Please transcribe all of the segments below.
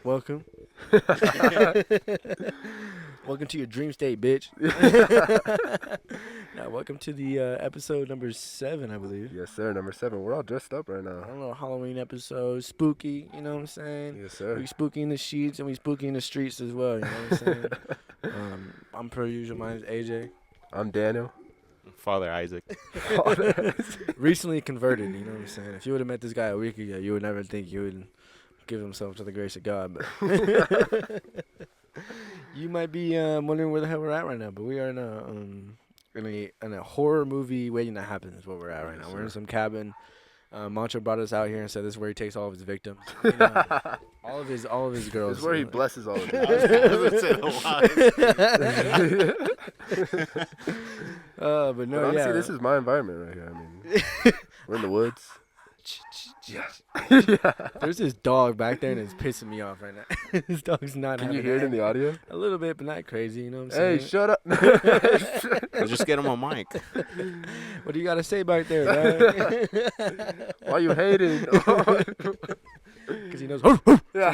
Welcome. Welcome to your dream state, bitch. Now, welcome to the episode number 7, I believe. Yes, sir. Number 7. We're all dressed up right I now. don't know, Halloween episode, spooky, you know what I'm saying? Yes, sir. We spooky in the sheets and we spooky in the streets as well, you know what I'm saying? I'm per usual, my name's AJ. I'm Daniel. Father Isaac. Recently converted, you know what I'm saying? If you would have met this guy a week ago, you would never think he would give himself to the grace of God. But you might be wondering where the hell we're at right now, but we are in a horror movie waiting to happen is what we're at right now. We're in some cabin. Mancho brought us out here and said this is where he takes all of his victims. You know, all of his girls. This is where he blesses all of them. But no, honestly, yeah. this is my environment right here. I mean, we're in the woods. Yeah. There's this dog back there and it's pissing me off right now. This dog's not. Can you hear it in the audio? A little bit, but not crazy. You know what I'm saying? Hey, shut up! Just get him on mic. What do you got to say back there, dog? Why you hating? Because he knows some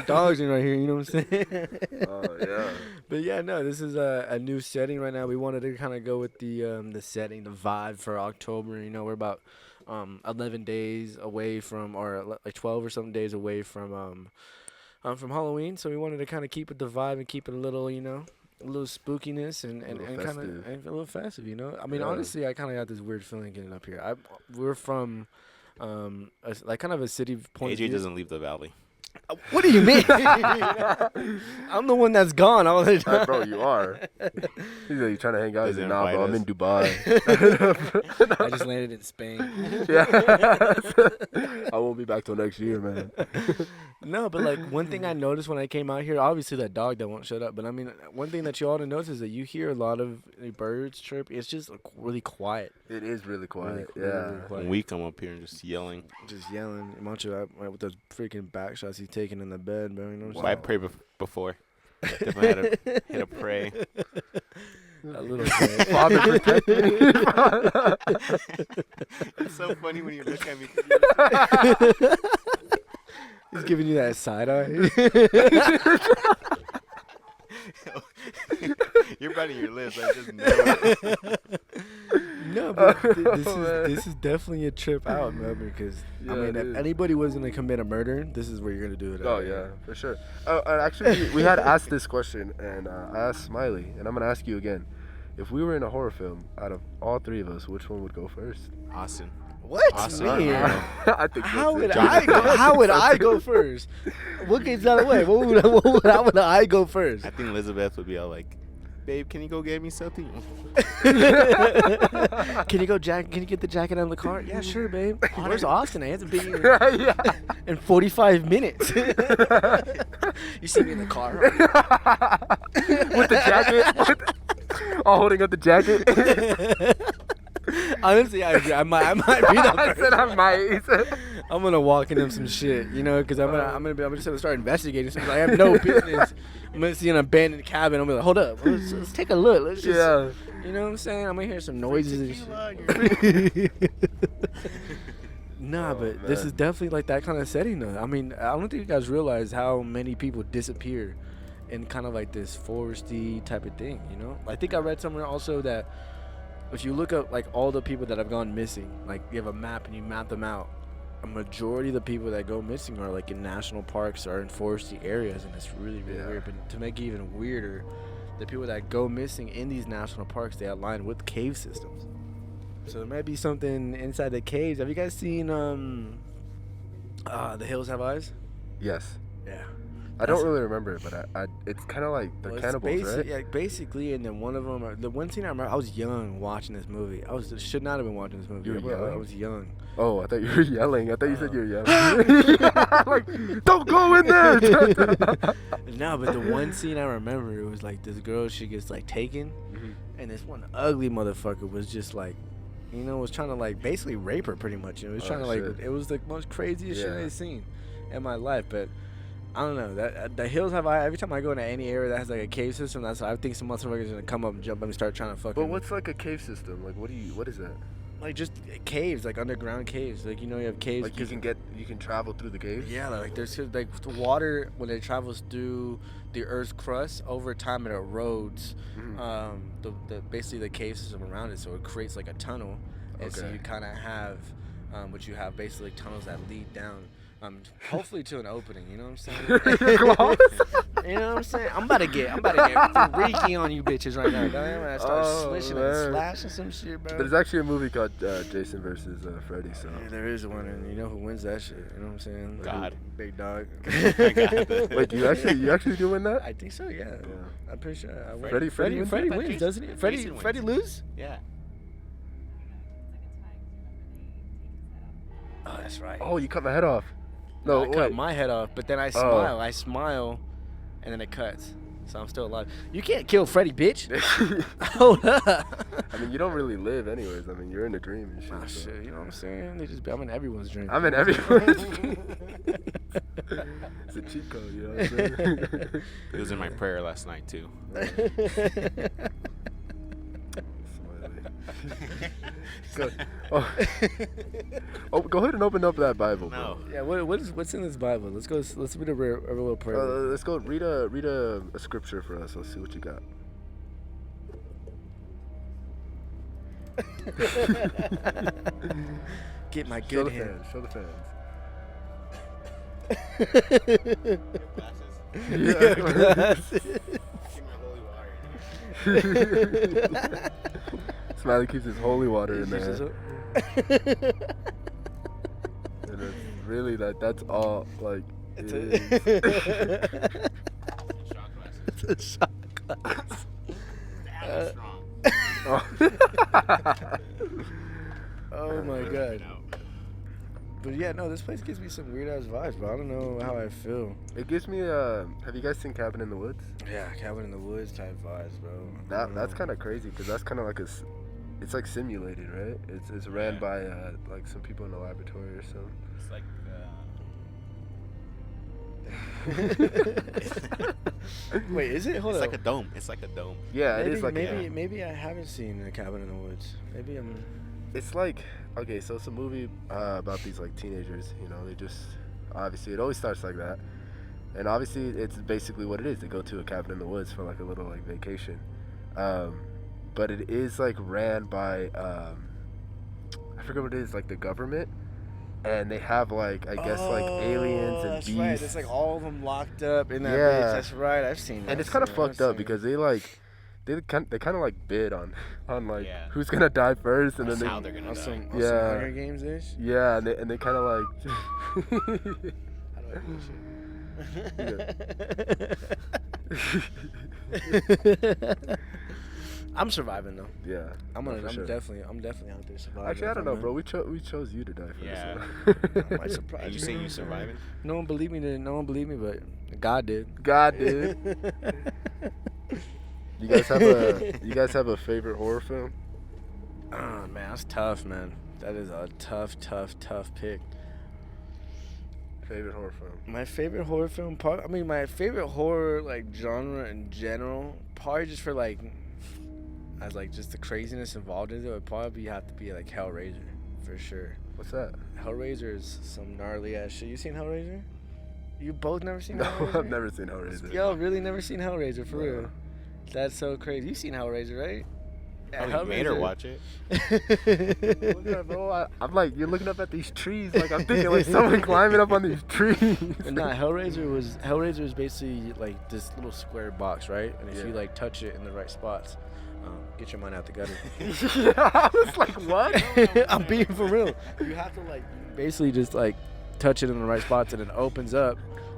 dogs in right here. You know what I'm saying? Oh yeah. But yeah, no, this is a new setting right now. We wanted to kind of go with the setting, the vibe for October. You know, we're about 11 days away from, or like 12 or something days away from Halloween. So we wanted to kind of keep it the vibe and keep it a little, you know, a little spookiness and kind of a little festive, you know. I mean, honestly, I kind of got this weird feeling getting up here. We're from like kind of a city point. AJ doesn't leave the valley. What do you mean? I'm the one that's gone all the time. Bro, you are. He's like, you trying to hang out? He's like, nah, bro, I'm in Dubai. I just landed in Spain. Yeah. I won't be back till next year, man. No, but like one thing I noticed when I came out here, obviously that dog that won't shut up, but I mean, one thing that you ought to notice is that you hear a lot of birds chirp. It's just like, really quiet. It is really quiet. Really quiet. When we come up here and just yelling. Just yelling. Mancho with those freaking back shots he's taking in the bed, bro. You know what I'm Well, I prayed before. Definitely had to hit a pray. A little bit. Father, protect me. It's so funny when you look at me. He's giving you that side eye. You're biting your lips. I just know it. No, but this is definitely a trip out, man. Because I mean, if anybody was gonna commit a murder, this is where you're gonna do it. Oh yeah, for sure. And actually, we had asked this question, and I asked Smiley, and I'm gonna ask you again. If we were in a horror film, out of all three of us, which one would go first? Austin. What? Austin. Me? I think How so, would too. how would I go first? What gets out of the way? How would I go first? I think Elizabeth would be all like, babe, can you go get me something? Can you get the jacket out of the car? Yeah, sure, babe. Where's Austin? He hasn't been here in 45 minutes. You see me in the car With the jacket, holding up the jacket. Honestly, I might be that I said I might. I'm gonna walk into some shit, you know, because I'm just gonna start investigating something. I have no business. I'm gonna see an abandoned cabin. I'm gonna be like, hold up, let's take a look. Let's just, you know what I'm saying? I'm gonna hear some noises and shit. Nah, but this is definitely like that kind of setting, though. I mean, I don't think you guys realize how many people disappear in kind of like this foresty type of thing, you know? I think I read somewhere also that if you look up like all the people that have gone missing, like you have a map and you map them out, a majority of the people that go missing are like in national parks or in foresty areas, and it's really weird. But to make it even weirder, the people that go missing in these national parks, they align with cave systems. So there might be something inside the caves. Have you guys seen The Hills Have Eyes? Yes. Yeah. I don't really remember it, but it's kind of like they're cannibals, right? Yeah, basically. And then one of them, the one scene I remember, I was young watching this movie. Should not have been watching this movie. You were young? I was young. Oh, I thought you were yelling. I thought you said you were yelling. Like, don't go in there. No, but the one scene I remember, it was like this girl, she gets like taken, and this one ugly motherfucker was just like, you know, was trying to like basically rape her pretty much. You know, it was trying to like, it was the most craziest shit I've seen in my life. But I don't know. That the Hills Have Eyes. Every time I go into any area that has like a cave system, that's I think some motherfuckers gonna come up and jump up and start trying to fucking. But what's like a cave system? Like, what is that? Like just caves, like underground caves. Like you have caves. Like you can travel through the caves. Yeah, like there's like the water when it travels through the Earth's crust over time it erodes the basically the cave system around it, so it creates like a tunnel, and so you kind of have what you have basically tunnels that lead down. Hopefully to an opening, you know what I'm saying? You know what I'm saying? I'm about to get freaky on you bitches right now. I'm gonna start swishing and slashing some shit, bro. There's actually a movie called Jason versus Freddy. So yeah, there is one, and you know who wins that shit? You know what I'm saying? God. Big dog. Wait, do you actually do win that? I think so. Yeah. I'm pretty sure. Freddie wins, doesn't he? Freddie lose? Yeah. Oh, that's right. Oh, you cut my head off. No, I cut my head off, but then I smile. I smile, and then it cuts. So I'm still alive. You can't kill Freddy, bitch. Hold up. I mean, you don't really live anyways. I mean, you're in a dream and shit. Oh, so. shit, you know what I'm saying? I'm in everyone's dream. I'm in everyone's dream. It's a cheat code, you know what I'm saying? It was in my prayer last night too. Go ahead and open up that Bible. No. Bro. Yeah, what's in this Bible? Let's read a little prayer. Let's go read a scripture for us. Let's see what you got. Get my good hand. Show the fans. Yeah, glasses. Smiley keeps his holy water in there. And it's really that's all like it's it a shot glass. Oh my god. But yeah, no, this place gives me some weird ass vibes, but I don't know how I feel. It gives me have you guys seen Cabin in the Woods? Yeah, Cabin in the Woods type vibes, bro. That's kind of crazy because that's kind of like it's like simulated, right? It's ran by like some people in a laboratory or something. It's like Wait, is it? Hold it's up. like a dome. It's like a dome. Yeah, it is like maybe I haven't seen A Cabin in the Woods. Maybe I'm. It's like okay, so it's a movie about these like teenagers. You know, they just obviously it always starts like that, and obviously it's basically what it is. They go to a cabin in the woods for like a little like vacation, but it is like ran by I forget what it is, like the government, and they have like I guess like aliens and that's beasts. Right. It's like all of them locked up in that Yeah. bitch. That's right. I've seen that. And it's kind of fucked up because they kind of like bid on like who's gonna die first, and That's then how they're gonna die. Some Yeah. Hunger Games ish. yeah, and they kind of like How do I do shit? I'm surviving though. yeah. I'm sure. definitely out there surviving. Actually, I don't know, bro. We chose you to die first. Yeah. So. I might surprise And you say you surviving? No one believed me. No one believed me, but God did. God, dude. You guys have a favorite horror film? Oh man, that's tough, man. That is a tough pick. Favorite horror film? My favorite horror film, my favorite horror like genre in general, probably just for like, as like just the craziness involved in it, would probably have to be like Hellraiser, for sure. What's that? Hellraiser is some gnarly ass shit. You seen Hellraiser? You both never seen No, Hellraiser? I've never seen Hellraiser. Yo, really never seen Hellraiser, for No. real. That's so crazy. You seen Hellraiser, right? I made her watch it. Look at that, bro. I'm like, you're looking up at these trees. Like, I'm thinking like someone climbing up on these trees. Nah, Hellraiser was basically like this little square box, right? And if you like touch it in the right spots, get your mind out the gutter. Yeah, I was like, what? I'm being for real. You have to like basically just like touch it in the right spots, and it opens up,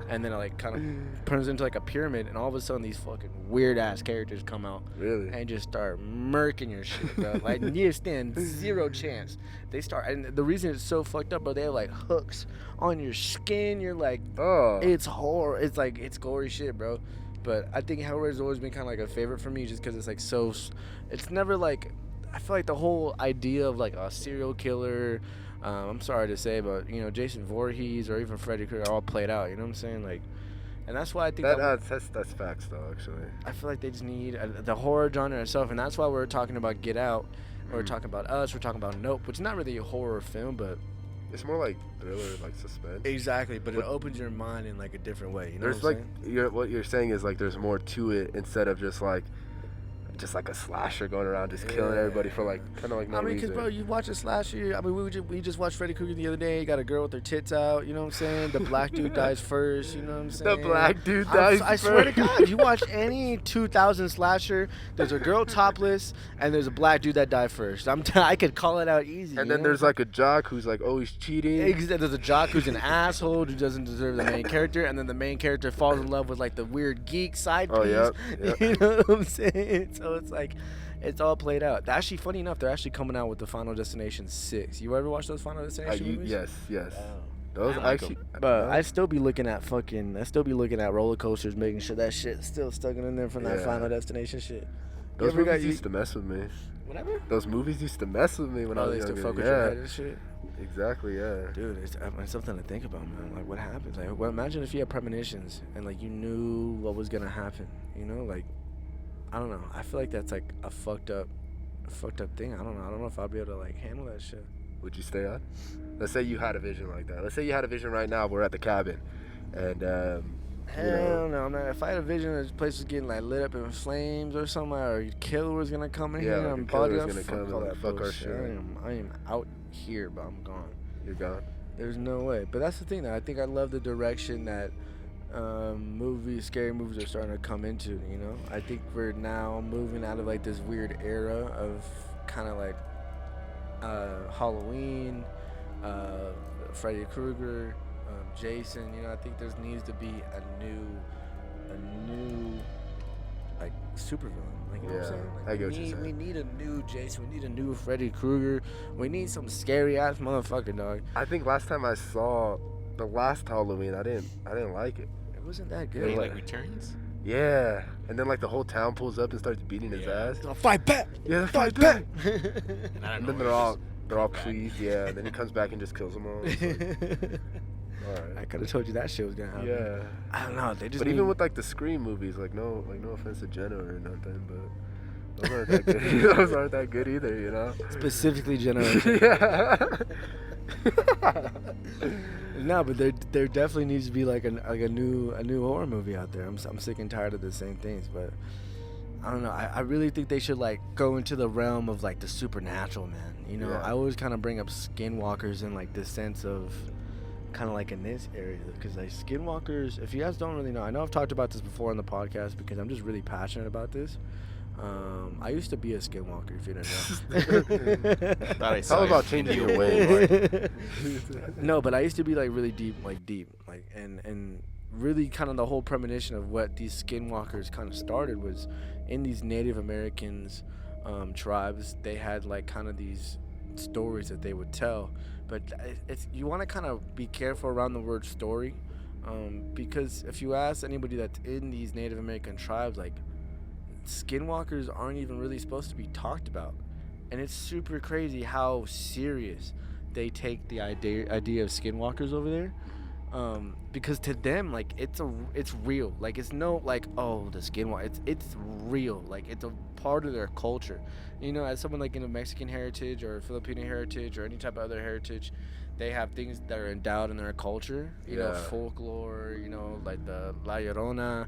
and then it like kind of turns into like a pyramid, and all of a sudden these fucking weird ass characters come out. Really? And just start murking your shit, bro. Like you stand zero chance. They start, and the reason it's so fucked up, bro, they have like hooks on your skin. You're like, Oh. it's horror. It's like it's gory shit, bro. But I think Hellraiser's always been kind of like a favorite for me, just because it's like so. It's never like, I feel like the whole idea of like a serial killer. I'm sorry to say, but you know, Jason Voorhees or even Freddy Krueger are all played out. You know what I'm saying? Like, And that's why I think that's facts though. Actually, I feel like they just need the horror genre itself, and that's why we're talking about Get Out, we're talking about Us, we're talking about Nope, which is not really a horror film, but it's more like thriller, like suspense. exactly. But it opens your mind in like a different way. You know There's what I'm saying? what you're saying is like there's more to it instead of just like a slasher going around just killing everybody for like kind of like no I mean, reason. because, bro, you watch a slasher. I mean, we just watched Freddy Krueger the other day. Got a girl with her tits out. You know what I'm saying? The black dude dies first. You know what I'm saying? The black dude dies I swear to God, you watch any 2000 slasher, there's a girl topless, and there's a black dude that died first. I could call it out easy. And then there's like a jock who's like always cheating. There's a jock who's an asshole who doesn't deserve the main character, and then the main character falls in love with like the weird geek side piece. Oh, yeah. You know what I'm saying? So it's like, it's all played out. Actually, funny enough, they're actually coming out with the Final Destination 6. You ever watch those Final Destination movies? Yes. Oh. Those actually. But I still be looking at roller coasters, making sure that shit's still stuck in there from that Final Destination shit. Those movies used to mess with me. Whatever. Those movies used to mess with me when I was younger. younger. They still fuck with your head and shit. Exactly, yeah. Dude, it's something to think about, man. Like, what happens? Like, well, imagine if you had premonitions and like you knew what was gonna happen. You know, like, I don't know. I feel like that's like a fucked up thing. I don't know if I'll be able to like handle that shit. Would you stay on? Let's say you had a vision like that. Let's say you had a vision right now. We're at the cabin, and hell no, man. If I had a vision that this place was getting like lit up in flames or something, or a killer was gonna come in here like and a killer body was up, gonna come all and that fuck our bullshit. shit. I am out here, but I'm gone. You're gone. There's no way. But that's the thing, that I think I love the direction that scary movies are starting to come into, you know? I think we're now moving out of like this weird era of kind of like Halloween, Freddy Krueger, Jason. You know, I think there needs to be a new like supervillain. Like, you know what I'm saying? Like, I get what you're saying. We need a new Jason. We need a new Freddy Krueger. We need some scary ass motherfucker, dog. I think last time I saw the last Halloween, I didn't like it. It wasn't that good. Wait, like Returns? Yeah, and then like the whole town pulls up and starts beating his ass. Fight back. Yeah, fight back. And then they're all pleased. Yeah, and then he comes back and just kills them all. It's like, all right. I could have told you that shit was gonna happen. Yeah. I don't know. They just. But even with like the Scream movies, like no offense to Jenna or nothing, but those aren't that good. Those aren't that good either, you know. Specifically Jenna. Yeah. No, but there definitely needs to be like a new horror movie out there. I'm sick and tired of the same things, but I don't know. I really think they should like go into the realm of like the supernatural, man. You know, I always kind of bring up Skinwalkers in like the sense of kind of like in this area, because like Skinwalkers, if you guys don't really know, I know I've talked about this before on the podcast because I'm just really passionate about this. I used to be a Skinwalker, if you didn't know. It's all about changing your ways. No, but I used to be like really deep, and really kind of the whole premonition of what these Skinwalkers kind of started was in these Native Americans tribes. They had like kind of these stories that they would tell, but it's you want to kind of be careful around the word story, because if you ask anybody that's in these Native American tribes, like, Skinwalkers aren't even really supposed to be talked about, and it's super crazy how serious they take the idea of Skinwalkers over there, because to them, like, it's real. Like, it's no like, oh, the Skinwalker, it's real. Like, it's a part of their culture, you know. As someone like in a Mexican heritage or Filipino heritage or any type of other heritage, they have things that are endowed in their culture, you know, folklore, you know, like the La Llorona,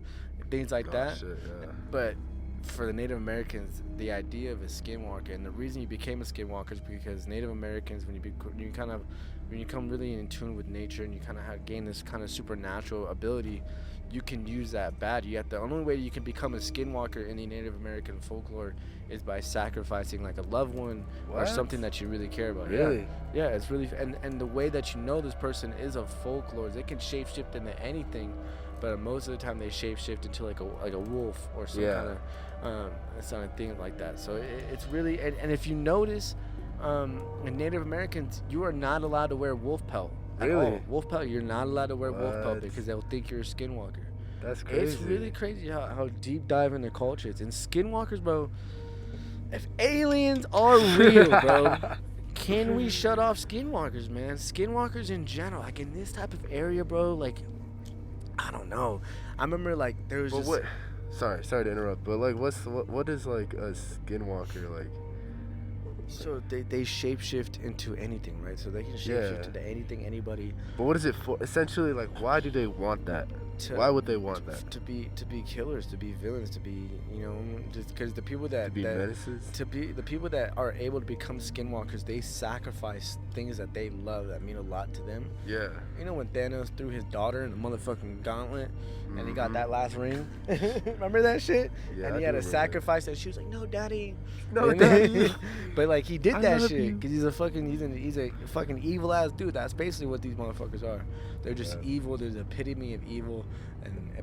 things like that. Shit, yeah. But for the Native Americans, the idea of a Skinwalker, and the reason you became a Skinwalker is because Native Americans, when you come really in tune with nature and you kind of gain this kind of supernatural ability, you can use that bad. The only way you can become a Skinwalker in the Native American folklore is by sacrificing like a loved one or something that you really care about. Really? Yeah, it's really, and the way that you know this person is of folklore is they can shapeshift into anything, but most of the time they shapeshift into like a wolf or some kind of some thing like that. So it's really, and if you notice, in Native Americans, you are not allowed to wear wolf pelt. Really? Wolf pelt, you're not allowed to wear wolf pelt because they'll think you're a Skinwalker. That's crazy. It's really crazy how deep dive into culture it's. And Skinwalkers, bro, if aliens are real, bro, can we shut off Skinwalkers, man? Skinwalkers in general, like in this type of area, bro, like, I don't know. I remember like there was But just what? Sorry to interrupt. But like, what is like a skinwalker like? so they shapeshift into anything, right? So they can shapeshift Yeah. into anything, anybody. But what is it for? Essentially, like, why do they want that? To, Why would they want that? to be killers, to be villains, to be just because the people that To be menaces? to be the people that are able to become skinwalkers, they sacrifice things that they love that mean a lot to them. Yeah. You know when Thanos threw his daughter in the motherfucking gauntlet and he got Mhm. that last ring? Remember that shit? Yeah, And I he do had to remember sacrifice that. She was like, "No, daddy." No, And daddy. but like he did I that love shit you. because he's a fucking evil ass dude. That's basically what these motherfuckers are. They're just Yeah. evil. They're the epitome of evil.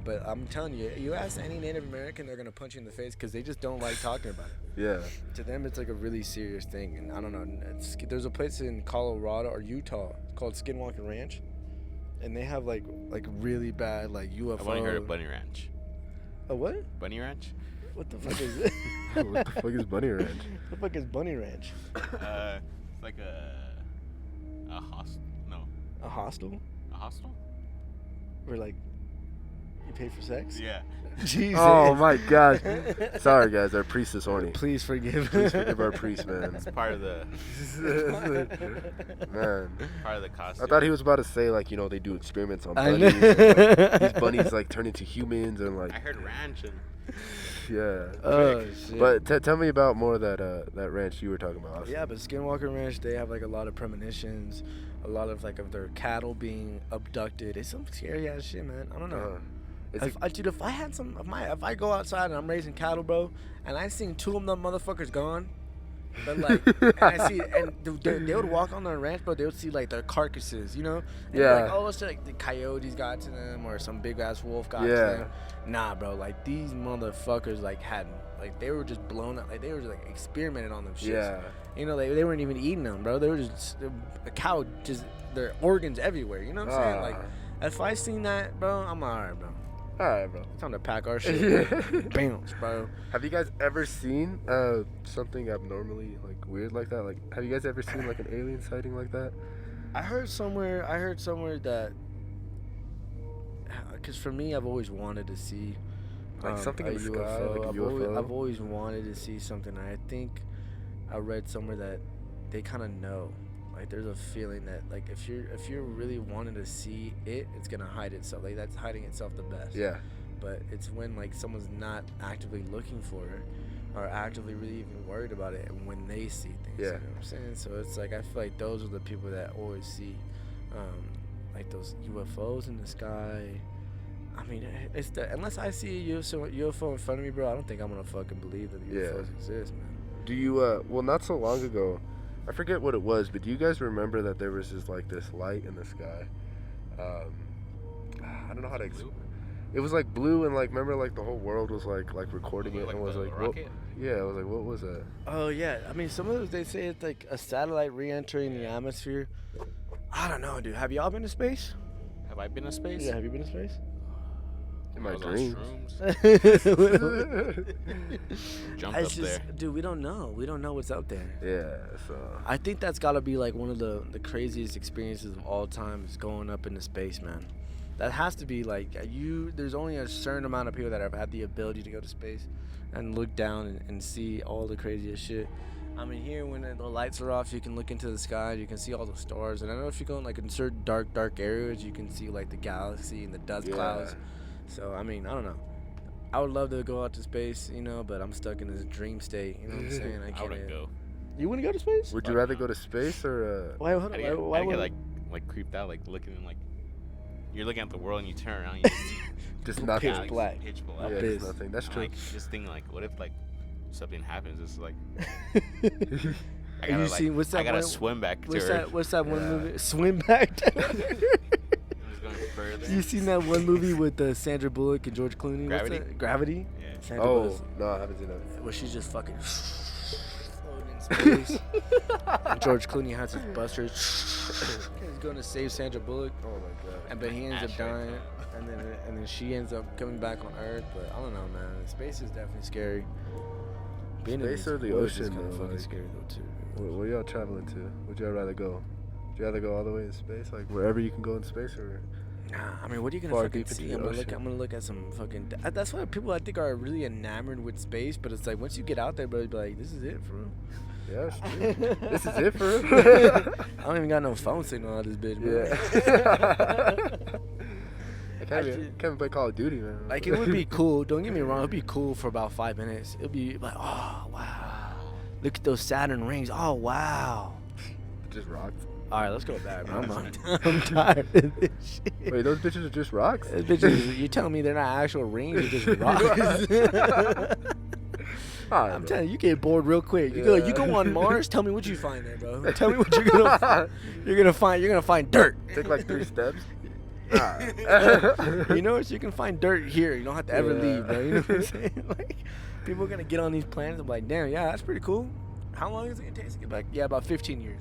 But I'm telling you, you ask any Native American, they're gonna punch you in the face because they just don't like talking about it. Yeah. To them, it's like a really serious thing. And I don't know. There's a place in Colorado or Utah called Skinwalker Ranch, and they have like really bad like UFO. I've only heard of Bunny Ranch. A what? Bunny Ranch? What the fuck is it? What the fuck is Bunny Ranch? What the fuck is Bunny Ranch? It's like a hostel. No, A hostel? a hostel? Where like you pay for sex? Yeah. Jesus. Oh my gosh. Sorry guys, our priest is horny. Please forgive. Please forgive our priest, man. It's part of the Man. part of the costume. I thought he was about to say like, they do experiments on I bunnies. know. And, like, these bunnies like turn into humans and like I heard ranch and yeah. Oh shit. But tell me about more of that ranch you were talking about. Yeah, but Skinwalker Ranch, they have like a lot of premonitions, a lot of like of their cattle being abducted. It's some scary ass shit, man. I don't know. Dude, if I had if I go outside and I'm raising cattle, bro, and I seen two of them motherfuckers gone, but like, and I see, and they would walk on their ranch, bro, they would see like their carcasses, you know? And Yeah. like, oh, shit, like the coyotes got to them or some big ass wolf got to Yeah. them. Nah, bro, like these motherfuckers like they were just blown up, like they were just like experimenting on them shits. Yeah. You know, they weren't even eating them, bro. They were just a cow, just their organs everywhere. You know what I'm saying? Like, if I seen that, bro, I'm like, all right, bro. All right, bro. Time to pack our shit. Yeah. Bounce, bro. Have you guys ever seen something abnormally like weird like that? Like, have you guys ever seen like an alien sighting like that? I heard somewhere that, because for me, I've always wanted to see Like something a in the sky, UFO. like a UFO? I've always wanted to see something. I think I read somewhere that they kind of know. Like there's a feeling that like if you're really wanting to see it, it's gonna hide itself. Like that's hiding itself the best. Yeah. But it's when like someone's not actively looking for it or actively really even worried about it, and when they see things. Yeah. You know what I'm saying? So it's like I feel like those are the people that always see, like those UFOs in the sky. I mean, unless I see a UFO in front of me, bro, I don't think I'm gonna fucking believe that UFOs exist, man. Do you well, not so long ago, I forget what it was, but do you guys remember that there was this light in the sky? I don't know how to explain. It was like blue and like remember like the whole world was like recording it, Like and was the like rocket? Yeah, I was like, what was that? Oh yeah, I mean some of those they say it's like a satellite re-entering the atmosphere. I don't know, dude. Have y'all been to space? Have I been to space? Yeah, have you been to space? In I my was on dreams. shrooms. Jumped up It's just, there. dude, we don't know. We don't know what's out there. Yeah, so I think that's got to be like one of the craziest experiences of all time is going up into space, man. That has to be like there's only a certain amount of people that have had the ability to go to space and look down and see all the craziest shit. I mean, here when the lights are off, you can look into the sky, you can see all the stars. And I don't know if you go in like in certain dark areas, you can see like the galaxy and the dust clouds. So I mean, I don't know. I would love to go out to space, but I'm stuck in this dream state. You know what I'm saying? I wouldn't go. You wouldn't go to space? Would you rather go to space or Why? Hold on. I get like creeped out, like looking in, like you're looking at the world and you turn around, and you just see just nothing? Pitch black. Pitch black. Yeah, Abyss. just nothing. That's true. Like just think like, what if like something happens? It's like I Have gotta you seen what's that? I gotta one, swim back to what's her. that? What's that one Yeah. movie? Swim back. I'm just going further. You seen that one movie with Sandra Bullock and George Clooney? Gravity? What's that? Gravity. Yeah. Sandra Oh Bullock's- no, I haven't seen that. where she's just fucking floating in space. And George Clooney has his busters. He's going to save Sandra Bullock, Oh my god. but he ends up Asteroid dying, and then she ends up coming back on Earth. But I don't know, man. Space is definitely scary. Being in Space these or the woods is ocean, kind of though, fucking like- scary though too. Where y'all traveling to? Would y'all rather go? Would you rather go all the way in space, like wherever you can go in space, or Nah, I mean, what are you gonna Far fucking deep into see? the I'm gonna look. ocean. I'm gonna look at some fucking. That's why people I think are really enamored with space. But it's like once you get out there, bro, you be like, this is it for real. Yeah, it's true. This is it for real. I don't even got no phone signal out of this bitch, bro. I can't even play Call of Duty, man. Like it would be cool. Don't get me wrong. It'd be cool for about 5 minutes. It'd be like, oh wow, look at those Saturn rings. Oh wow. Just rocks. All right, let's go back, bro. I'm tired of this shit. Wait, those bitches are just rocks? Those bitches, you telling me they're not actual rings? They're just rocks. I'm telling you, you get bored real quick. You go on Mars. Tell me what you find there, bro. Tell me what you're gonna find. You're gonna find dirt. Take like 3 steps. You know, so you can find dirt here. You don't have to ever leave, bro. You know what I'm saying? Like, people are gonna get on these planets. I'm like, damn, yeah, that's pretty cool. How long is it gonna take to get back? Yeah, about 15 years.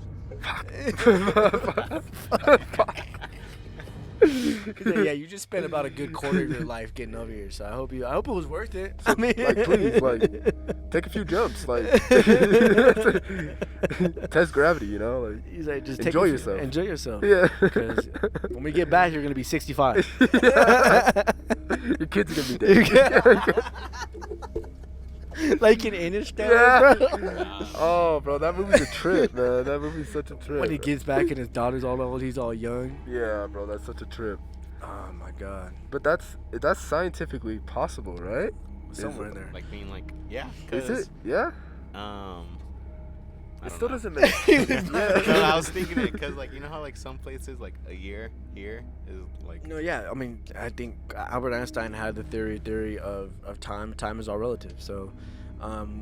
Yeah, you just spent about a good quarter of your life getting over here, so I hope it was worth it. I mean, like, please, like, take a few jumps, like, test gravity, you know, like, he's like, just enjoy yourself. Enjoy yourself. Yeah. Because when we get back, you're gonna be 65. Your kids are gonna be dead. Like in Interstellar, bro. Oh, bro, that movie's a trip, man. That movie's such a trip. When he gets back and his daughter's all old, he's all young. Yeah, bro, that's such a trip. Oh my god. But that's scientifically possible, right? Somewhere in there. Like being like, yeah. Is it? Yeah. I It don't still know. doesn't make sense. No, I was thinking it because, like, you know how, like, some places, like, a year here is, like... No, yeah. I mean, I think Albert Einstein had the theory of time. Time is all relative. So,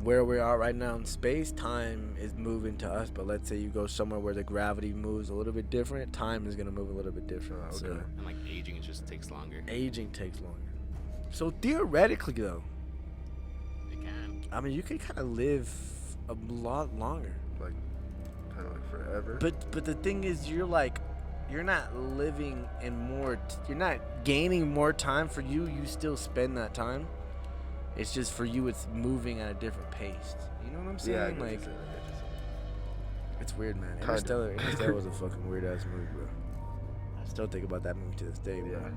where we are right now in space, time is moving to us. But let's say you go somewhere where the gravity moves a little bit different, time is going to move a little bit different. Okay. So, And, like, aging, it just takes longer. aging takes longer. So, theoretically, though, It can. I mean, you can kind of live a lot longer. Like, kind of like forever. But the thing is, you're not living in more. You're not gaining more time for you. You still spend that time. It's just for you. It's moving at a different pace. You know what I'm saying? Yeah, I get Like, what you're saying. it's weird, man. Kinda. Interstellar was a fucking weird ass movie, bro. I still think about that movie to this day, bro. Yeah.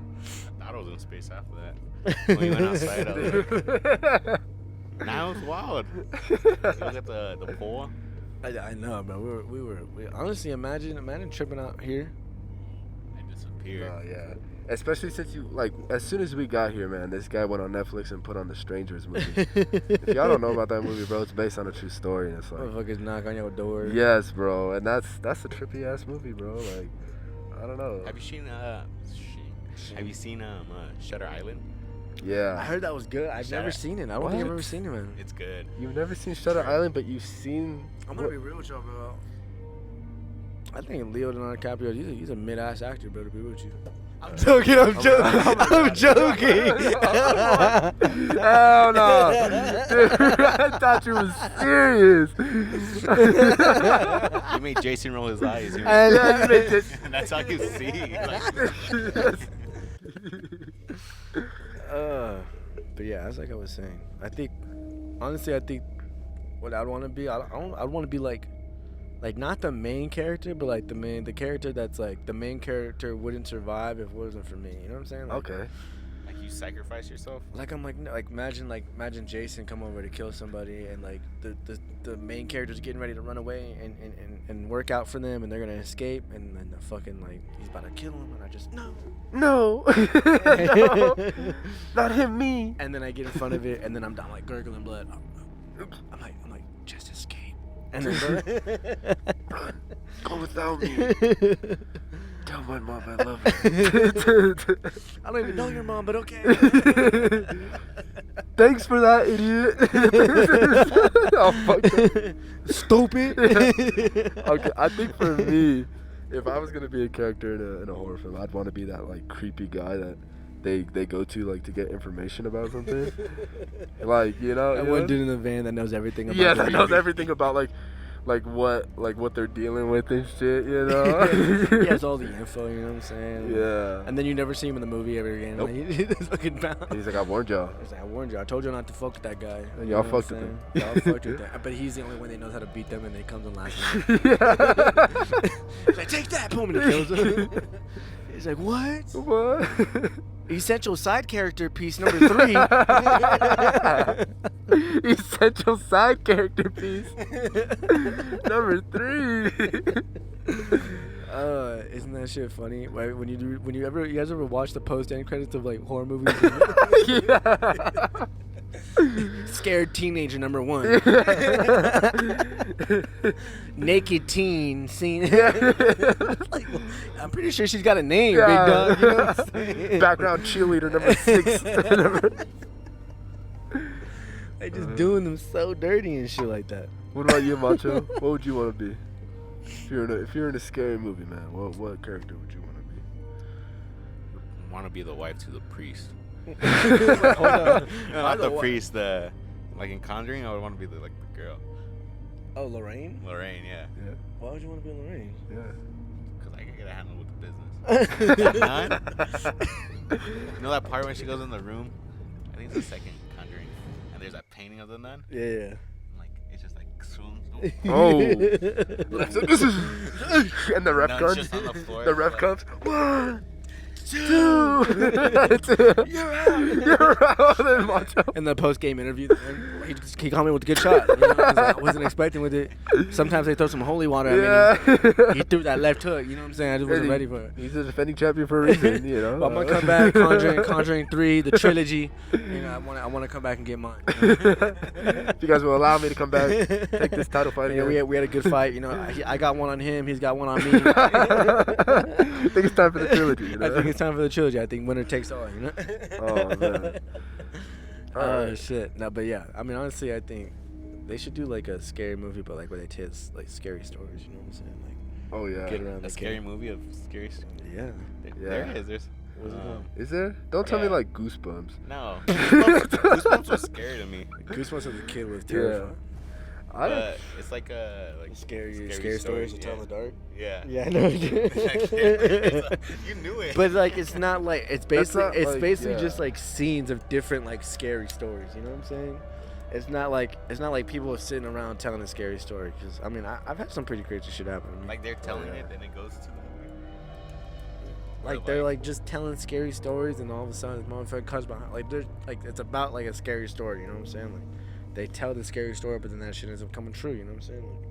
I thought I was in space after that. When we went outside, I was like... Now it's wild. You look at the pole. I know, bro. We honestly imagine tripping out here. I disappeared. No, yeah. Especially since you, like, as soon as we got here, man, this guy went on Netflix and put on the Strangers movie. If y'all don't know about that movie, bro, it's based on a true story. And it's like, Motherfuckers knock on your door. yes, bro, and that's a trippy ass movie, bro. Like, I don't know. Have you seen Shutter Island? Yeah. I heard that was good. I've never seen it. I don't think I've What? ever seen it, man. It's good. You've never seen Shutter Island, but you've seen. I'm gonna be real with y'all, bro. I think Leonardo DiCaprio, he's a mid-ass actor, bro, to be with you. I'm joking, I'm joking. Hell no. Dude, I thought you was serious. You made Jason roll his eyes. You Yeah, you made this. and that's all you see. Like, But yeah, that's like I was saying. I think what I'd want to be, I'd want to be like not the main character, but like the character that's like the main character wouldn't survive if it wasn't for me. You know what I'm saying? Like, Okay. like you sacrifice yourself. Like I'm like imagine Jason come over to kill somebody and like the main character's getting ready to run away and work out for them and they're gonna escape and then the fucking like he's about to kill him and I just no, No. Not him, me. and then I get in front of it and then I'm down like gurgling blood. I'm like just escape and then Go without me. Tell my mom I love her. I don't even know your mom, but okay. Thanks for that, idiot. Oh, fuck that. Stupid. Okay, I think for me, if I was gonna be a character in a horror film, I'd want to be that like creepy guy that they go to like to get information about something. Like That one dude in the van that knows everything about yeah, that knows everything about like what they're dealing with and shit, you know. He has all the info, you know what I'm saying? Yeah. And then you never see him in the movie ever again. Nope. Like, he's fucking bound. He's like, I warned y'all. He's like, I warned you. I told you not to fuck with that guy. And You y'all know what fucked I'm with saying? Y'all fucked with that. But he's the only one that knows how to beat them, and they comes in last minute. Yeah. He's like, take that, boom, and he kills him. He's like, what? What? Essential side character piece number 3. Essential side character piece. Number 3. Isn't that shit funny? Right? When you guys ever watch the post-end credits of like horror movies? Yeah. Scared teenager number 1. Naked teen scene. Like, I'm pretty sure she's got a name, big dog. You know what I'm saying? Background cheerleader number 6. They just doing them so dirty and shit like that. What about you, Macho? What would you want to be? If you're in a scary movie, man, what character would you want to be? I want to be the wife to the priest. Hold on. No, not the priest. Like in Conjuring, I would want to be the girl. Oh, Lorraine? Lorraine, yeah. Yeah. Why would you want to be Lorraine? Yeah. Because I can get a handle with the business. Nun? You know that part when she goes in the room? I think it's the second Conjuring. And there's that painting of the nun. Yeah. And, it's just swoons. Oh. This is. And the ref Nun's comes. just on the floor. The ref comes. 1, 2. You're out. You're out. Then Macho. In the post-game interview, he called me with a good shot. You know? I wasn't expecting with it. Sometimes they throw some holy water at me. He threw that left hook. You know what I'm saying? I just wasn't ready for it. He's a defending champion for a reason, you know. But I'm gonna come back, Conjuring 3, the trilogy. You know, I want to come back and get mine. You know? If you guys will allow me to come back, take this title fight again. We had a good fight. You know, I got one on him. He's got one on me. I think it's time for the trilogy. You know? I think it's time for the trilogy. I think winner takes all. You know. Oh man. Oh shit. No, but yeah. I mean, honestly, I think they should do like a scary movie, but like where they tell like scary stories. You know what I'm saying? Like. Oh yeah. Get around A the scary camp. movie of scary stories. Yeah. There is. There's. What's it called? Is there? Don't tell me Yeah. like Goosebumps. No. Goosebumps was scary to me. Goosebumps as a kid was terrifying. But it's like a Scary stories to tell in the dark. Yeah. Yeah, I know. You knew it. But like, it's not like it's basically yeah. just like scenes of different like scary stories. You know what I'm saying? It's not like people are sitting around telling a scary story. Because I mean, I've had some pretty crazy shit happen to me. Like they're telling it, then it goes to the movie. Like they're like just telling scary stories, and all of a sudden, this motherfucker comes behind. Like there's like it's about like a scary story. You know what I'm saying? Like they tell the scary story, but then that shit ends up coming true. You know what I'm saying? Like,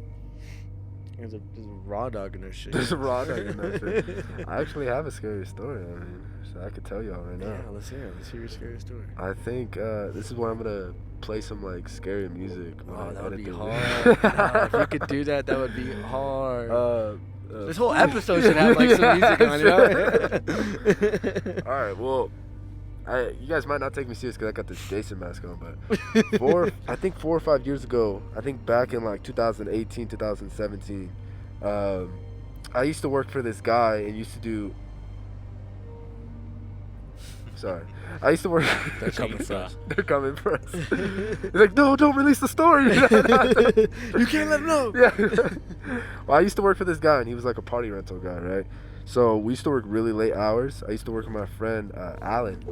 there's a raw dog in that shit. There's a raw dog in that shit. I actually have a scary story. I mean, so I could tell y'all right now. Yeah, let's hear it. Let's hear your scary story. I think this is where I'm gonna play some like scary music. Oh, that would be hard. Nah, if you could do that, that would be hard. This whole episode should have like some music on it. All right, well, you guys might not take me serious because I got this Jason mask on, but I think 4 or 5 years ago, I think back in like 2018, 2017, I used to work for this guy and used to do. Sorry. I used to work. They're coming for us. They're coming for us. He's like, no, don't release the story. You can't let them know. Yeah. Well, I used to work for this guy, and he was like a party rental guy, right? So we used to work really late hours. I used to work with my friend Alan.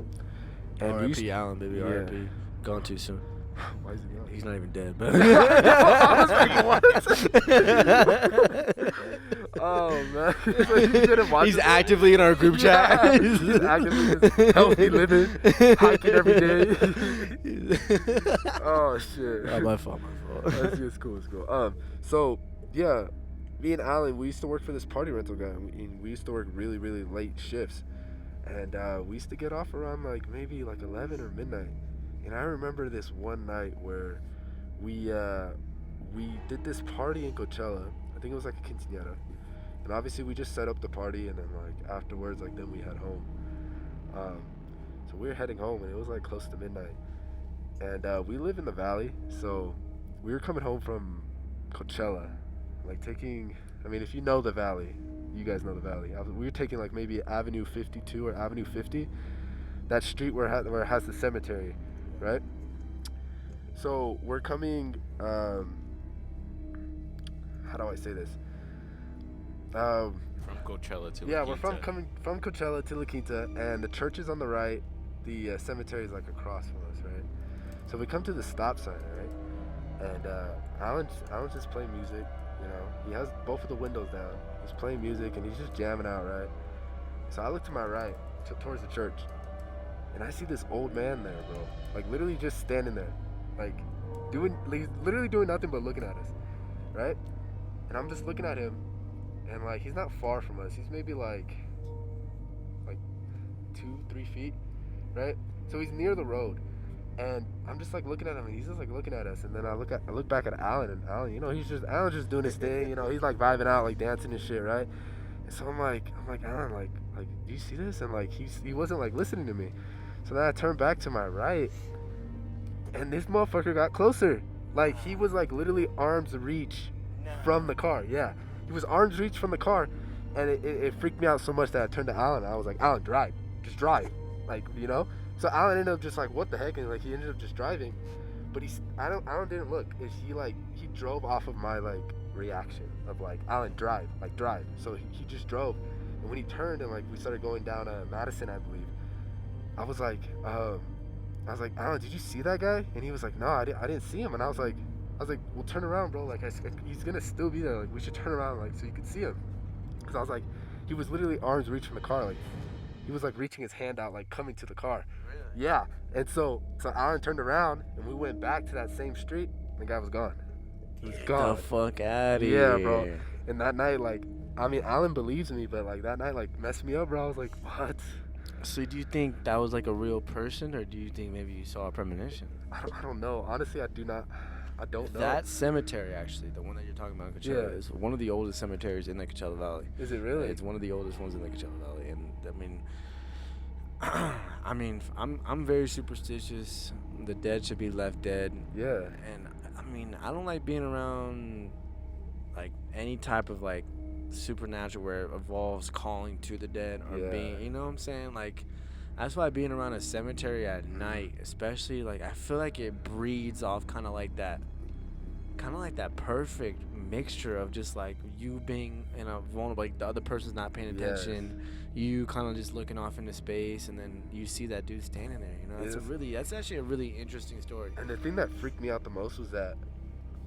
And R.I.P. Allen, baby. Yeah. R.I.P. Gone too soon. Why is he gone? He's not even dead, but. I was like, what? Oh man, He's actively in our group chat. Yeah, he's actively just healthy living, hiking every day. Oh shit. Oh, my fault. It's cool. It's cool. So yeah, me and Alan, we used to work for this party rental guy. And we used to work really, really late shifts, and we used to get off around like maybe like 11 or midnight. And I remember this one night where we did this party in Coachella. I think it was like a quinceañera. And obviously we just set up the party, and then like afterwards, like then we head home. So we were heading home, and it was like close to midnight. And we live in the valley, so we were coming home from Coachella, like taking. I mean, if you know the valley, you guys know the valley. We were taking like maybe Avenue 52 or Avenue 50, that street where it has the cemetery, right? So we're coming. How do I say this? From Coachella to La yeah, we're Quinta. coming from Coachella to La Quinta, and the church is on the right. The cemetery is like across from us, right? So we come to the stop sign, right? And Alan's just playing music. You know, he has both of the windows down. He's playing music and he's just jamming out, right? So I look to my right, towards the church, and I see this old man there, bro. Like literally just standing there, like literally doing nothing but looking at us, right? And I'm just looking at him, and like he's not far from us. He's maybe like 2-3 feet, right? So he's near the road, and I'm just like looking at him, and he's just like looking at us. And then I look back at Alan, and Alan, you know, Alan's just doing his thing, you know, he's like vibing out, like dancing and shit, right? And so I'm like Alan, like do you see this? And like he wasn't like listening to me. So then I turned back to my right, and this motherfucker got closer. Like he was like literally arm's reach from the car. Yeah, he was arm's reach from the car, and it freaked me out so much that I turned to Alan. I was like, Alan, drive, just drive, like, you know. So Alan ended up just like, what the heck, and like he ended up just driving. But Alan didn't look. He drove off of my like reaction of like, Alan, drive. So he just drove, and when he turned and like we started going down Madison, I believe, I was like, Alan, did you see that guy? And he was like, no, I didn't see him. And I was like, well, turn around, bro. Like he's gonna still be there. Like we should turn around, like so you can see him. Because I was like, he was literally arms reach from the car, like he was like reaching his hand out, like coming to the car. Really? Yeah. And so Alan turned around, and we went back to that same street, and the guy was gone. He was gone. The fuck out of here. Yeah, bro. And that night, like, I mean, Alan believes me, but like that night, like messed me up, bro. I was like, what? So do you think that was like a real person, or do you think maybe you saw a premonition? I don't know. Honestly, I don't know. That cemetery, actually, the one that you're talking about in Coachella, is one of the oldest cemeteries in the Coachella Valley. Is it really? It's one of the oldest ones in the Coachella Valley, and I mean, I'm very superstitious. The dead should be left dead. Yeah. And I mean, I don't like being around like any type of like supernatural where it involves calling to the dead or being, you know what I'm saying? Like, that's why being around a cemetery at night, especially, like, I feel like it breeds off kind of like that perfect mixture of just like you being in a vulnerable, like the other person's not paying attention, you kind of just looking off into space, and then you see that dude standing there. You know, that's actually a really interesting story. And the thing that freaked me out the most was that,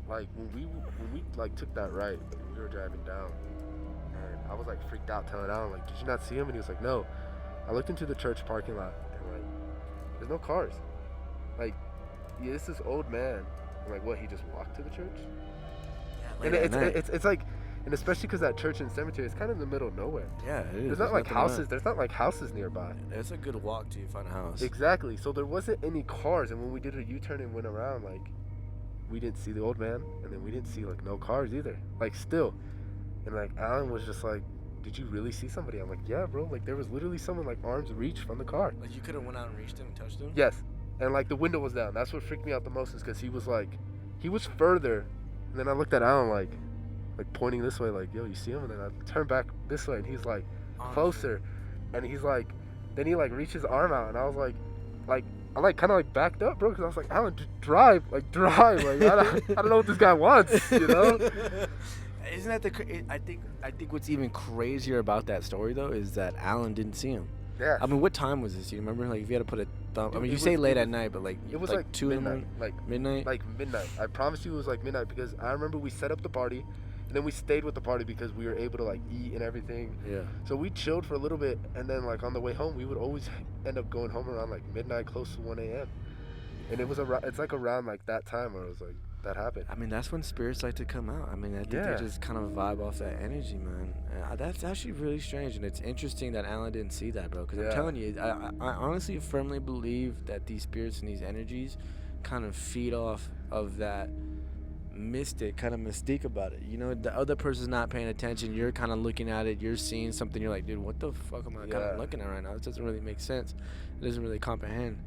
like, when we like took that right, we were driving down, and I was like freaked out, telling Alan, like, did you not see him? And he was like, no. I looked into the church parking lot, and like, there's no cars. Like, it's this old man. And like, what? He just walked to the church? Yeah, and it's like, and especially because that church and cemetery is kind of in the middle of nowhere. Yeah, it is. There's not like houses. There's not like houses nearby. It's a good walk till you find a house. Exactly. So there wasn't any cars, and when we did a U-turn and went around, like, we didn't see the old man, and then we didn't see like no cars either. Like still, and like Alan was just like, did you really see somebody? I'm like, yeah, bro. Like there was literally someone like arms reach from the car. Like you could have went out and reached him and touched him? Yes. And like the window was down. That's what freaked me out the most, is because he was further. And then I looked at Alan like pointing this way, like, yo, you see him? And then I turned back this way, and he's like closer. And he's like, then he like reached his arm out, and I was like I like kind of like backed up, bro, because I was like, Alan, just drive. Like I don't know what this guy wants, you know? Isn't that I think what's even crazier about that story though is that Alan didn't see him. Yeah. I mean, what time was this? You remember? Like, if you had to put a thumb. I mean, you say late at night, but like it was like 2 in the morning. Like midnight. Like midnight. I promise you, it was like midnight, because I remember we set up the party, and then we stayed with the party because we were able to like eat and everything. Yeah. So we chilled for a little bit, and then like on the way home, we would always end up going home around like midnight, close to 1 a.m. And it's like around like that time where it was like that happened. I mean, that's when spirits like to come out. I mean, I think they just kind of vibe off that energy, man. That's actually really strange, and it's interesting that Alan didn't see that, bro. Because I'm telling you, I honestly firmly believe that these spirits and these energies kind of feed off of that mystique about it. You know, the other person's not paying attention. You're kind of looking at it. You're seeing something. You're like, dude, what the fuck am I kind of looking at right now? It doesn't really make sense. It doesn't really comprehend.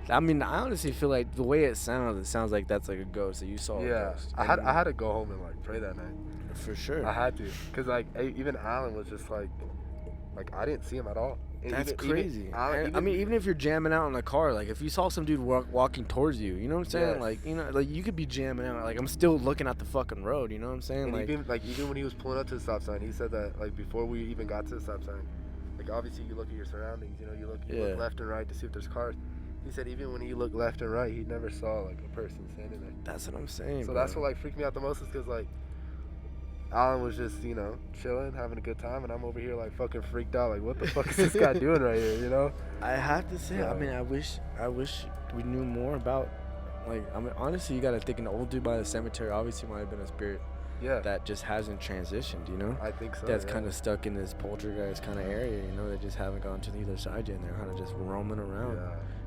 I mean, I honestly feel like the way it sounds like that's like a ghost that you saw. Yeah, a ghost. I had to go home and like pray that night. For sure. I had to, cause like even Alan was just like I didn't see him at all. And that's crazy. I mean, even if you're jamming out in a car, like if you saw some dude walking towards you, you know what I'm saying? Yes. Like, you know, like you could be jamming out. Like I'm still looking at the fucking road. You know what I'm saying? And even when he was pulling up to the stop sign, he said that like before we even got to the stop sign, like obviously you look at your surroundings. You know, you look left and right to see if there's cars. He said even when he looked left and right, he never saw like a person standing there. That's what I'm saying. So bro. That's what like freaked me out the most, is because like Alan was just, chilling, having a good time, and I'm over here like fucking freaked out. Like, what the fuck is this guy doing right here? You know? I have to say, Yeah. I mean, I wish we knew more about. Like, I mean, honestly, you gotta think an old dude by the cemetery obviously might have been a spirit. Yeah. That just hasn't transitioned, you know? I think so. That's kind of stuck in this poltergeist kind of area, you know? They just haven't gone to the other side yet, and they're kind of just roaming around,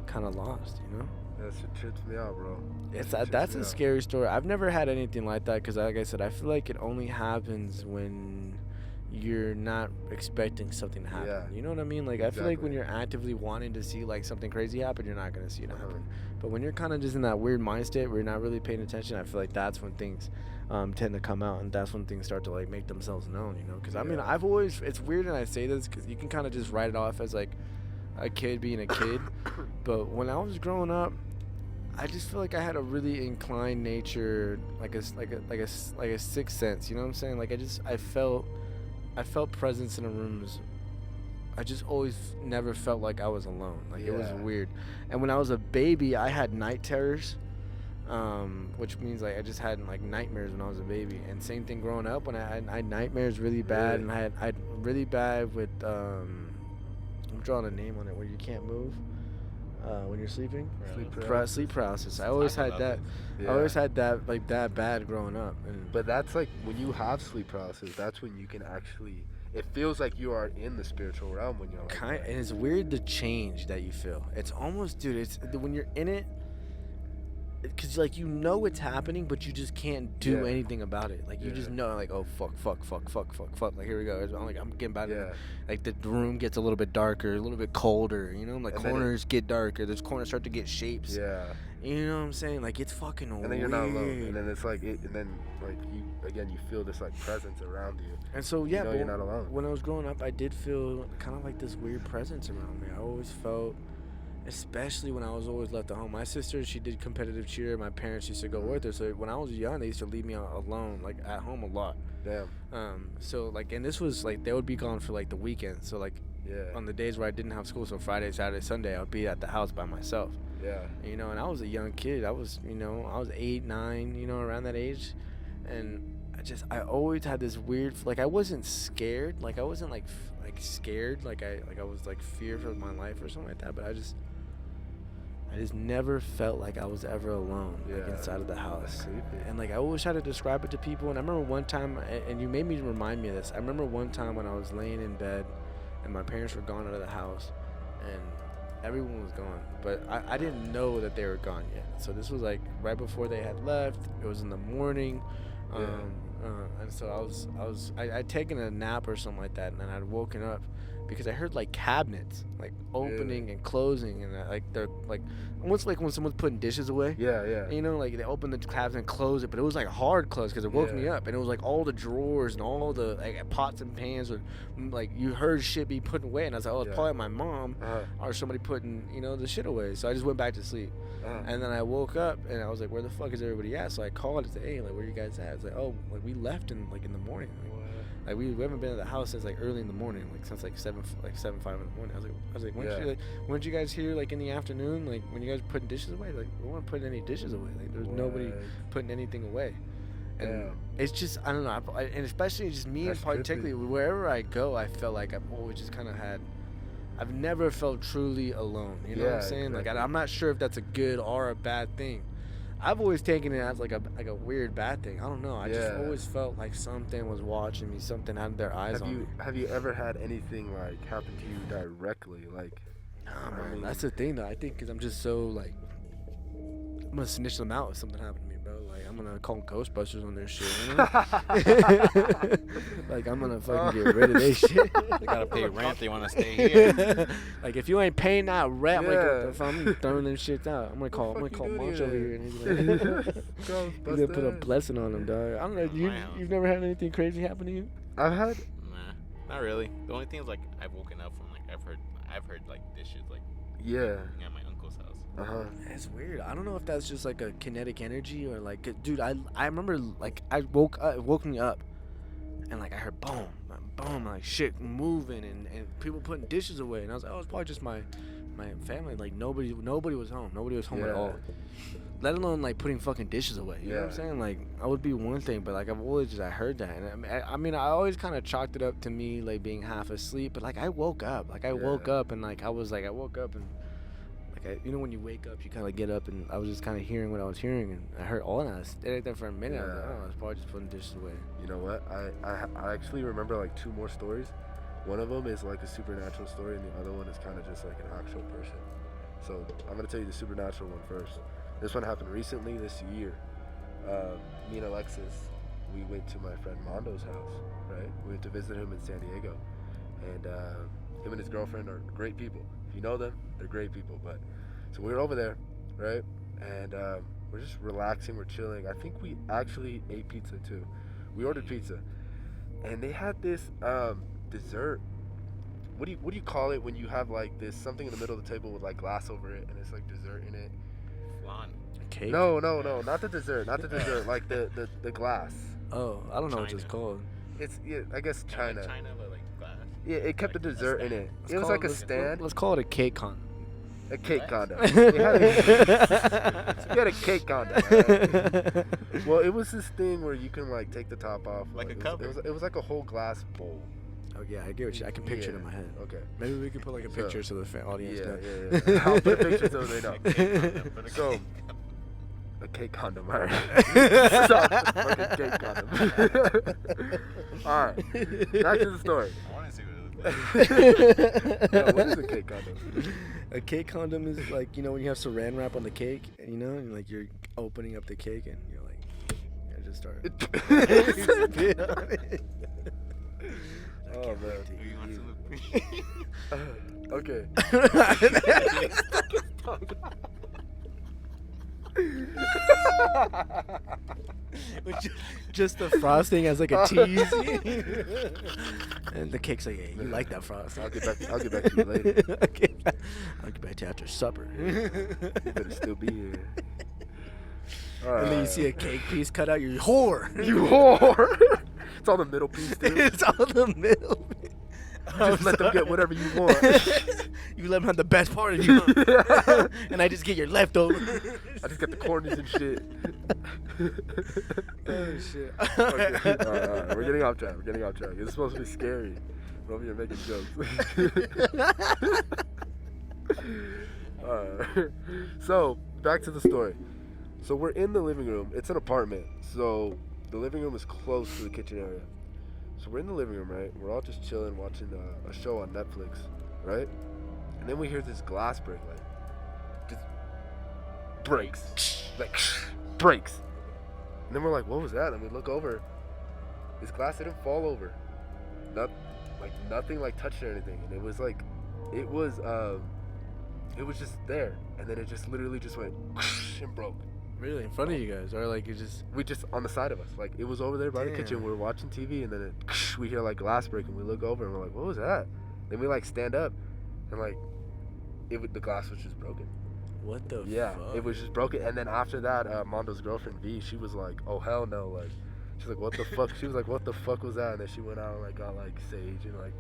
kind of lost, you know? That shit trips me out, bro. That's a scary story. I've never had anything like that because, like I said, I feel like it only happens when you're not expecting something to happen. Yeah. You know what I mean? Like, I feel like when you're actively wanting to see, like, something crazy happen, you're not going to see it happen. But when you're kind of just in that weird mind state where you're not really paying attention, I feel like that's when things tend to come out, and that's when things start to, like, make themselves known, you know? Because, I mean, I've always, it's weird and I say this because you can kind of just write it off as, like, a kid being a kid. But when I was growing up, I just feel like I had a really inclined nature, like a sixth sense, you know what I'm saying? Like, I felt presence in the rooms. I just always never felt like I was alone. Like, it was weird. And when I was a baby, I had night terrors, which means, like, I just had, like, nightmares when I was a baby. And same thing growing up, when I had nightmares really bad, and I had really bad with, I'm drawing a name on it, where you can't move when you're sleeping. Sleep paralysis. I always had that. I always had that, like, that bad growing up. But that's like when you have sleep paralysis, that's when you can actually. It feels like you are in the spiritual realm when you're like and it's weird the change that you feel. It's almost, dude. It's when you're in it, because, like, you know it's happening, but you just can't do anything about it. Like, you just know, like, oh, fuck. Like, here we go. I'm getting back. Like, the room gets a little bit darker, a little bit colder, you know? Like, corners get darker. Those corners start to get shapes. Yeah. You know what I'm saying? Like, it's fucking weird. And then you're not alone. And then it's like, you feel this, like, presence around you. And so, you know you're not alone. When I was growing up, I did feel kind of like this weird presence around me. I always felt, especially when I was always left at home. My sister, she did competitive cheer. My parents used to go with her. So when I was young, they used to leave me alone, like, at home a lot. Damn. So, like, and this was, like, they would be gone for, like, the weekend. So, like, on the days where I didn't have school, so Friday, Saturday, Sunday, I would be at the house by myself. Yeah. You know, and I was a young kid. I was 8, 9, you know, around that age. And I always had this weird, like, I wasn't scared. Like, I wasn't, like scared. Like, I was, like, feared for my life or something like that. But I just never felt like I was ever alone, like, inside of the house. And, like, I always try to describe it to people. And I remember one time, and you made me remind me of this. I remember one time when I was laying in bed and my parents were gone out of the house and everyone was gone. But I didn't know that they were gone yet. So this was, like, right before they had left. It was in the morning. And so I'd taken a nap or something like that, and then I'd woken up because I heard, like, cabinets, like, opening and closing, and like they're, like, almost like when someone's putting dishes away. You know, like, they open the cabinet and close it, but it was, like, hard close because it woke me up, and it was, like, all the drawers and all the, like, pots and pans were, like, you heard shit be put away, and I was like, oh, it's probably my mom or somebody putting, you know, the shit away. So I just went back to sleep. And then I woke up and I was like, where the fuck is everybody at? So I called and said, hey, like, where you guys at? It's like, oh, like, we left in the morning. Like, we haven't been at the house since, like, early in the morning, like, since, like, 5 in the morning. I was like, weren't you guys here, like, in the afternoon, like, when you guys putting dishes away? Like, we weren't putting any dishes away. Like, there was nobody putting anything away. And it's just, I don't know, and especially just me, particularly, wherever I go, I felt like I've always just kind of I've never felt truly alone. You know what I'm saying? Exactly. Like, I'm not sure if that's a good or a bad thing. I've always taken it as, like, a weird bad thing. I don't know. I just always felt like something was watching me. Something had their eyes on me. Have you ever had anything, like, happen to you directly? Like, nah, man. That's the thing, though. I think because I'm just so, like, I'm gonna snitch them out if something happened to me, bro. Like, I'm gonna call Ghostbusters on their shit, you know? Like, I'm gonna fucking get rid of their shit. They gotta pay rent. They wanna stay here. Like, if you ain't paying that rent, I'm throwing them shits out. I'm gonna call Monch over here, and he's gonna put a blessing on them, dog. I don't know. You've never had anything crazy happen to you? I've had. Nah, not really. The only thing is, like, I've woken up from, like, I've heard like dishes, like, at my uncle's house. It's weird. I don't know if that's just, like, a kinetic energy or, like, dude, I remember, like, it woke me up and, like, I heard boom, like, shit moving and people putting dishes away, and I was like, oh, it's probably just my family. Like, nobody was home. Nobody was home at all. let alone like putting fucking dishes away. You know what I'm Yeah. saying? Like, I would be one thing, but like I've always just I heard that, and I mean I always kind of chalked it up to me like being half asleep, but like I woke up, like I woke Yeah. up, and like I woke up and like you know when you wake up you kind of get up, and I was just kind of hearing what I was hearing, and I heard all, and I stayed there for a minute. I was like, Yeah. oh, I was probably just putting dishes away. You know what? I actually remember like 2 more stories. One of them is like a supernatural story, and the other one is kind of just like an actual person. So I'm gonna tell you the supernatural one first. This one happened recently this year. Me and Alexis, we went to my friend Mondo's house, right? We went to visit him in San Diego, and him and his girlfriend are great people. If you know them, they're great people. But so we were over there, right? And we're just relaxing, we're chilling. I think we actually ate pizza too. We ordered pizza, and they had this dessert. What do you call it when you have like this something in the middle of the table with like glass over it, and it's like dessert in it? Flan. Cake? No, not the dessert, like the glass. Oh, I don't know what China. it's called. It's I guess Kinda China. like China, but like glass. Yeah, it kept Like a a dessert in stand. it. Let's It was call like a let's- stand, Let's call it a cake con. a cake What? condom. It had a cake condom. Right? Well, it was this thing where you can like take the top off. Like a it was, cover. it was like a whole glass bowl. Oh yeah, I get what you. I can picture it in Yeah, my head. Okay. Maybe we could put like a So- picture so the audience knows. Yeah. I'll put a picture so they know. A cake condom, but a So- cake. A cake condom, alright. Fucking cake condom. Alright. Back to the story. I want to see what it looks like. Yeah, what is a cake condom? A cake condom is like, you know, when you have saran wrap on the cake, and you know, and like you're opening up the cake and you're like, you just start. Spit on it. I Oh, can't man. wait to Do you want eat some? Okay. it. Just the frosting as like a tease. And the cake's like, hey, you like that frosting. I'll get back to you later. I'll get back to you after supper. You better still be here. And then you see a cake piece cut out, you're whore. You whore. It's all the middle piece, dude. It's all the middle. Just let them get whatever you want. You let them have the best part of you. And I just get your leftovers. I just got the corners and shit. Oh, shit. Okay. All right. We're getting off track. It's supposed to be scary. We're over here making jokes. Alright. So, back to the story. So, we're in the living room. It's an apartment. So, the living room is close to the kitchen area. So, we're in the living room, right? We're all just chilling, watching a show on Netflix, right? And then we hear this glass break, like, just breaks. Like, breaks. And then we're like, what was that? And we look over. This glass didn't fall over. Nothing like touched it or anything. And it was just there. And then it just literally just went and broke. Really? In front of you guys? Or like you just. We just on the side of us. Like it was over there by the kitchen. Damn. We were watching TV and then we hear like glass break and we look over and we're like, what was that? Then we like stand up and like the glass was just broken. What the Yeah, fuck? it was just broken. And then after that, Mondo's girlfriend V, she was like, "Oh hell no!" Like, she's like, "What the fuck?" She was like, "What the fuck was that?" And then she went out and like got like sage and like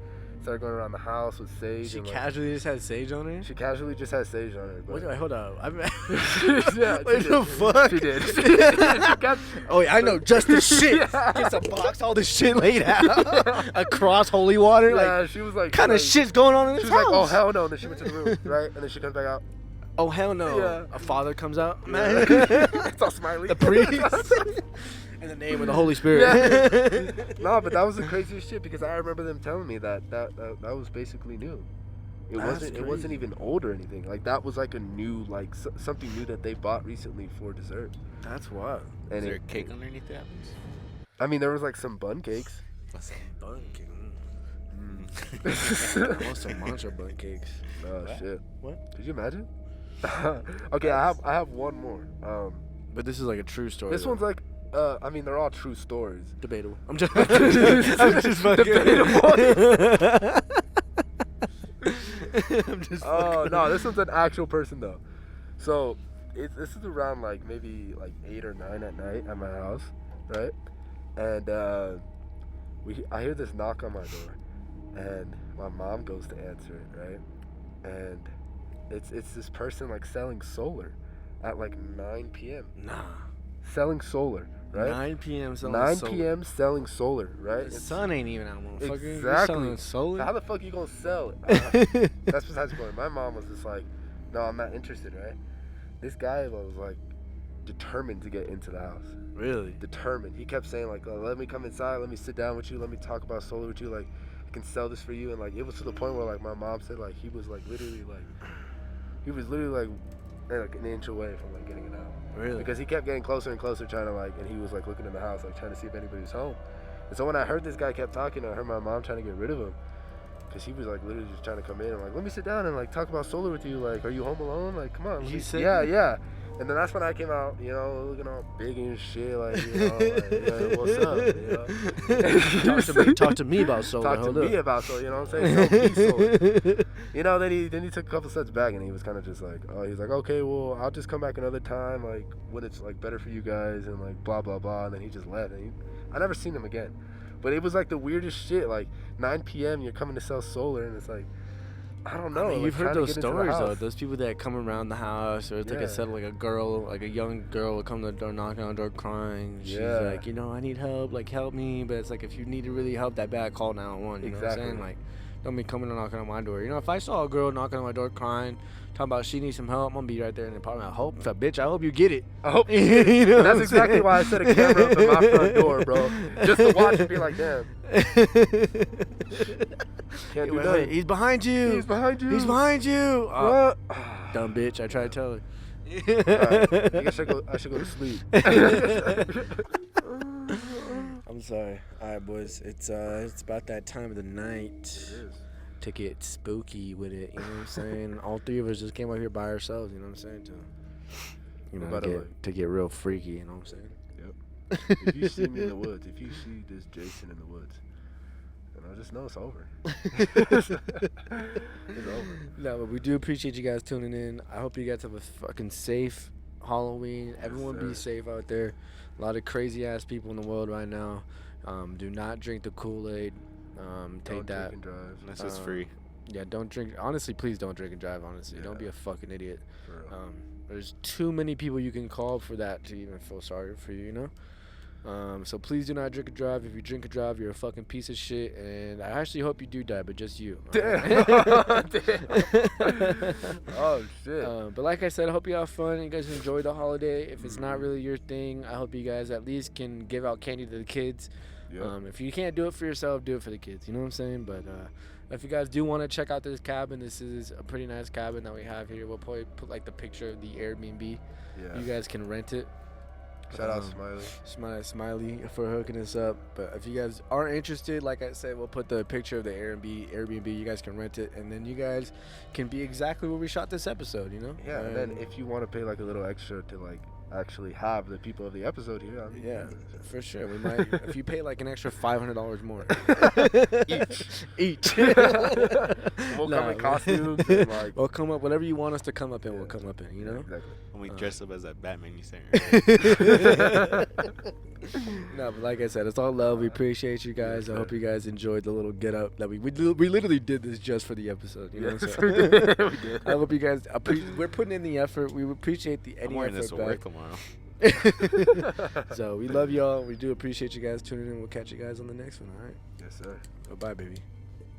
started going around the house with sage. She and, like, casually just had sage on her? She casually just had sage on her. But Wait, hold up. yeah, What she the did. fuck? She did. She got- Oh, yeah, I know just the shit. Yeah. Gets a box, all this shit laid out across holy water. Yeah, Like, she was like, kind of shit's going on in She this was house? like, "Oh hell no!" And then she went to the room, right? And then she comes back out. Oh, hell no. Yeah. A father comes out. Yeah. Man. It's all smiley. The priest. In the name of the Holy Spirit. Yeah. No, but that was the craziest shit because I remember them telling me that was basically new. It That's wasn't crazy. even old or anything. Like that was like a new like something new that they bought recently for dessert. That's wild. And Is there a cake underneath that? I mean, there was like some bun cakes. What's that? Bun cake. Mm. I want some mantra bun cakes. Oh What? shit! What? Could you imagine? Okay, I have one more. But this is like a true story. This though. one's like I mean, they're all true stories. debatable. I'm just fucking. Debatable. I'm just Oh fucking. no, this one's an actual person though. So this is around like maybe like 8 or 9 at night at my house, right? And I hear this knock on my door, and my mom goes to answer it, right? And it's this person like selling solar, at like 9 p.m. Nah. selling solar, right? 9 p.m. selling 9 solar. p.m. selling solar, right? The sun ain't even out, motherfucker. You're Exactly. selling solar? How the fuck you gonna sell it? That's besides the point. My mom was just like, no, I'm not interested, right? This guy was like determined to get into the house. Really? Determined. He kept saying like, oh, let me come inside, let me sit down with you, let me talk about solar with you, like I can sell this for you. And like it was to the point where like my mom said like he was literally like an inch away from like getting it out. Really? Because he kept getting closer and closer, trying to like, and he was like looking in the house, like trying to see if anybody's home. And so when I heard this guy kept talking, I heard my mom trying to get rid of him, because he was like literally just trying to come in and like, let me sit down and like talk about solar with you. Like, are you home alone? Like, come on. He said, yeah. And then that's when I came out, you know, looking all big and shit, like, you know, like, yeah, what's up, you know? Talk to me about solar. Talk to me about solar, you know what I'm saying? Tell me solar. You know, then he took a couple steps back and he was kind of just like, oh, he's like, okay, well, I'll just come back another time, like, when it's, like, better for you guys and, like, blah, blah, blah. And then he just left. And I never seen him again. But it was, like, the weirdest shit. Like, 9 p.m., you're coming to sell solar, and it's like, I don't know. I mean, like, you've heard trying to those get into the stories, though. house. Those people that come around the house, or it's like I Yeah. said, like a girl, like a young girl will come to the door, knocking on the door crying. She's Yeah. like, you know, I need help, like, help me. But it's like, if you need to really help that bad, call 911. You know what I'm saying? Like, don't be coming and knocking on my door. You know, if I saw a girl knocking on my door crying, talking about she needs some help, I'm going to be right there in the apartment. Bitch, I hope you get it. I hope you know that's exactly why I set a camera up in my front door, bro. Just to watch and be like, damn. Can't do nothing. He's behind you. He's behind you. He's behind you. What? Dumb bitch. I tried to tell her. Alright, I guess I should go to sleep. I'm sorry. All right, boys. It's about that time of the night It is. to get spooky with it. You know what I'm saying? All three of us just came out here by ourselves. You know what I'm saying? To get real freaky. You know what I'm saying? If you see me in the woods, if you see this Jason in the woods, then I just know it's over. It's over. No, but we do appreciate you guys tuning in. I hope you guys have a fucking safe Halloween. Yes, Everyone be sir. safe out there. A lot of crazy ass people in the world right now. Do not drink the Kool-Aid. Take Don't that. drink and drive. Unless it's free. Yeah, don't drink. Honestly, please don't drink and drive. Honestly, don't Yeah. be a fucking idiot. For real. There's too many people you can call for that to even feel sorry for you, you know? So please do not drink and drive. If you drink and drive, you're a fucking piece of shit. And I actually hope you do die, but just you. Damn. Oh, shit. But like I said, I hope you have fun. You guys enjoy the holiday. If it's not really your thing, I hope you guys at least can give out candy to the kids. Yep. If you can't do it for yourself, do it for the kids. You know what I'm saying? But if you guys do want to check out this cabin, this is a pretty nice cabin that we have here. We'll probably put like the picture of the Airbnb. Yeah. You guys can rent it. Shout out Smiley. Smiley for hooking us up. But if you guys are interested, like I said, we'll put the picture of the Airbnb. You guys can rent it, and then you guys can be exactly where we shot this episode. You know? Yeah, and then if you want to pay like a little extra to like actually have the people of the episode here, I mean, yeah, for sure. We might if you pay like an extra $500 more each. We'll come in Nah, costumes and like we'll come up whatever you want us to come up in. We'll come up in. You know. exactly. When we dress up as that Batman you saying. No, but like I said, it's all love. We appreciate you guys. I hope you guys enjoyed the little get up that we literally did this just for the episode. You know, Yes, so we did. We did. I hope you guys we're putting in the effort. We appreciate I'm any wearing this effort to work back. tomorrow. So we love y'all. We do appreciate you guys tuning in. We'll catch you guys on the next one. All right. Yes, sir. Bye, baby.